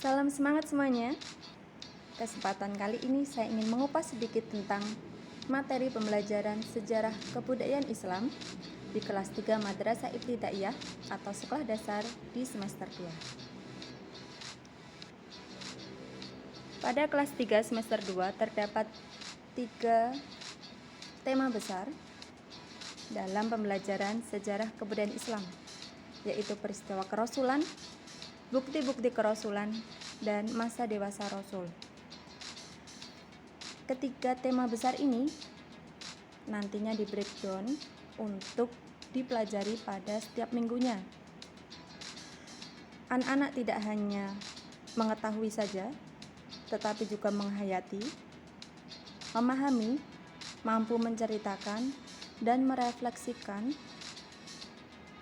Salam semangat semuanya. Kesempatan kali ini saya ingin mengupas sedikit tentang materi pembelajaran sejarah kebudayaan Islam di kelas 3 Madrasah Ibtidaiyah atau sekolah dasar di semester 2. Pada kelas 3 semester 2 terdapat 3 tema besar dalam pembelajaran sejarah kebudayaan Islam, yaitu peristiwa kerasulan, bukti-bukti kerasulan, dan masa dewasa Rasul. Ketiga tema besar ini nantinya di breakdown untuk dipelajari pada setiap minggunya. Anak-anak tidak hanya mengetahui saja, tetapi juga menghayati, memahami, mampu menceritakan, dan merefleksikan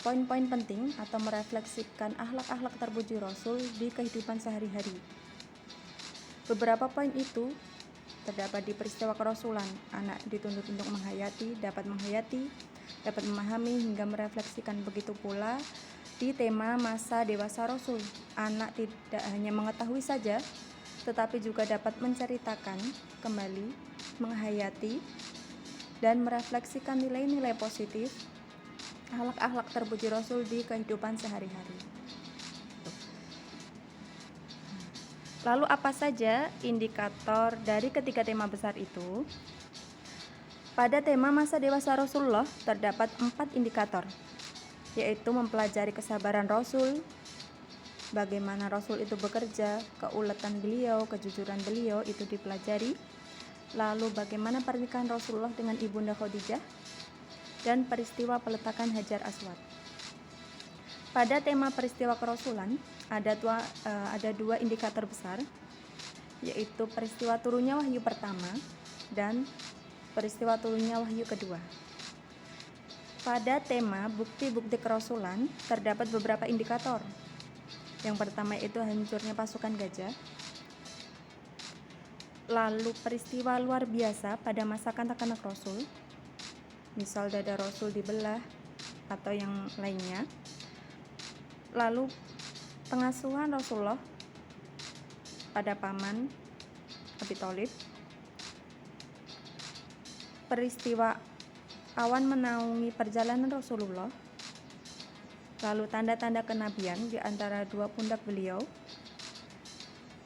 poin-poin penting atau merefleksikan akhlak-akhlak terpuji Rasul di kehidupan sehari-hari. Beberapa poin itu terdapat di peristiwa kerasulan. Anak dituntut untuk menghayati, dapat memahami hingga merefleksikan. Begitu pula di tema masa dewasa Rasul. Anak tidak hanya mengetahui saja, tetapi juga dapat menceritakan kembali, menghayati, dan merefleksikan nilai-nilai positif akhlak-akhlak terpuji Rasul di kehidupan sehari-hari. Lalu apa saja indikator dari ketiga tema besar itu? Pada tema masa dewasa Rasulullah terdapat 4 indikator, yaitu mempelajari kesabaran Rasul, bagaimana Rasul itu bekerja, keuletan beliau, kejujuran beliau itu dipelajari. Lalu bagaimana pernikahan Rasulullah dengan Ibunda Khadijah, dan peristiwa peletakan Hajar Aswad. Pada tema peristiwa kerasulan ada dua indikator besar, yaitu peristiwa turunnya wahyu pertama dan peristiwa turunnya wahyu kedua. Pada tema bukti-bukti kerasulan terdapat beberapa indikator. Yang pertama itu hancurnya pasukan gajah. Lalu peristiwa luar biasa pada masa kanak-kanak Rasul, misal dada Rasul dibelah atau yang lainnya. Lalu pengasuhan Rasulullah pada paman Abi Thalib, peristiwa awan menaungi perjalanan Rasulullah, lalu tanda-tanda kenabian di antara dua pundak beliau,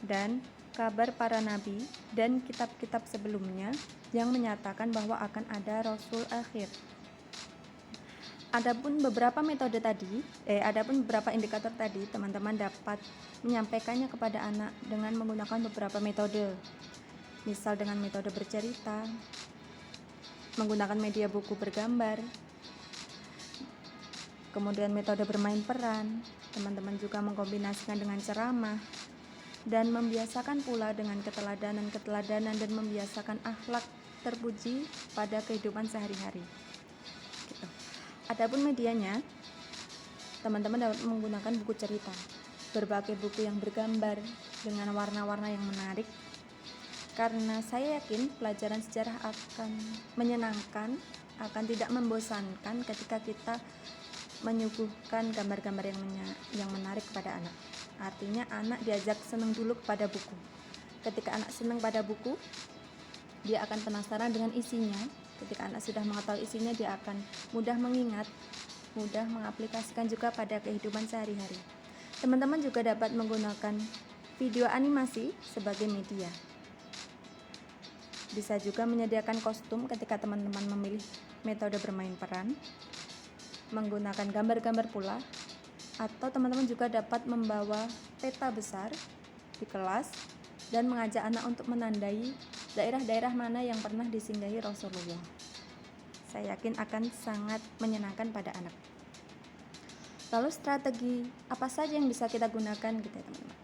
dan kabar para nabi dan kitab-kitab sebelumnya yang menyatakan bahwa akan ada Rasul akhir. Adapun beberapa indikator tadi, teman-teman dapat menyampaikannya kepada anak dengan menggunakan beberapa metode. Misal dengan metode bercerita, menggunakan media buku bergambar, kemudian metode bermain peran. Teman-teman juga mengkombinasikan dengan ceramah, dan membiasakan pula dengan keteladanan dan membiasakan akhlak terpuji pada kehidupan sehari-hari. Gitu. Adapun medianya, teman-teman dapat menggunakan buku cerita, berbagai buku yang bergambar dengan warna-warna yang menarik, karena saya yakin pelajaran sejarah akan menyenangkan, akan tidak membosankan ketika kita menyuguhkan gambar-gambar yang menarik kepada anak. Artinya anak diajak senang dulu kepada buku. Ketika anak senang pada buku, dia akan penasaran dengan isinya. Ketika anak sudah mengetahui isinya, dia akan mudah mengingat, mudah mengaplikasikan juga pada kehidupan sehari-hari. Teman-teman juga dapat menggunakan video animasi sebagai media. Bisa juga menyediakan kostum ketika teman-teman memilih metode bermain peran, menggunakan gambar-gambar pula, atau teman-teman juga dapat membawa peta besar di kelas dan mengajak anak untuk menandai daerah-daerah mana yang pernah disinggahi Rasulullah. Saya yakin akan sangat menyenangkan pada anak. Lalu strategi apa saja yang bisa kita gunakan gitu ya teman-teman.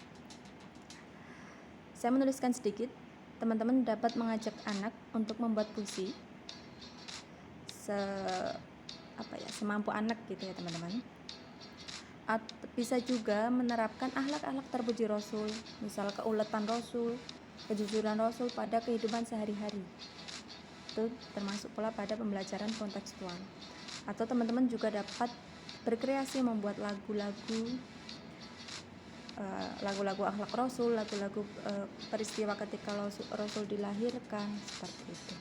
Saya menuliskan sedikit. Teman-teman dapat mengajak anak untuk membuat puisi semampu anak gitu ya teman-teman. Bisa juga menerapkan akhlak-akhlak terpuji Rasul, misal keuletan Rasul, kejujuran Rasul pada kehidupan sehari-hari. Itu termasuk pula pada pembelajaran kontekstual. Atau teman-teman juga dapat berkreasi membuat lagu-lagu lagu-lagu akhlak Rasul, lagu-lagu peristiwa ketika Rasul dilahirkan, seperti itu.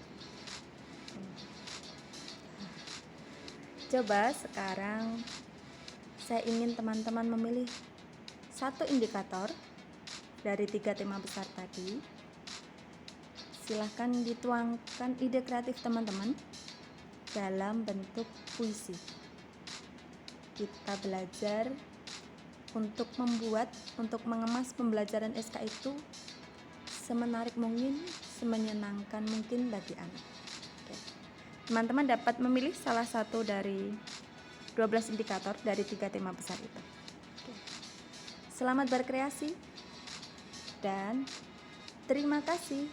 Coba sekarang saya ingin teman-teman memilih satu indikator dari 3 tema besar tadi. Silahkan dituangkan ide kreatif teman-teman dalam bentuk puisi. Kita belajar untuk mengemas pembelajaran SK itu semenarik mungkin, semenyenangkan mungkin bagi anak. Oke. Teman-teman dapat memilih salah satu dari 12 indikator dari 3 tema besar itu. Oke. Selamat berkreasi dan terima kasih.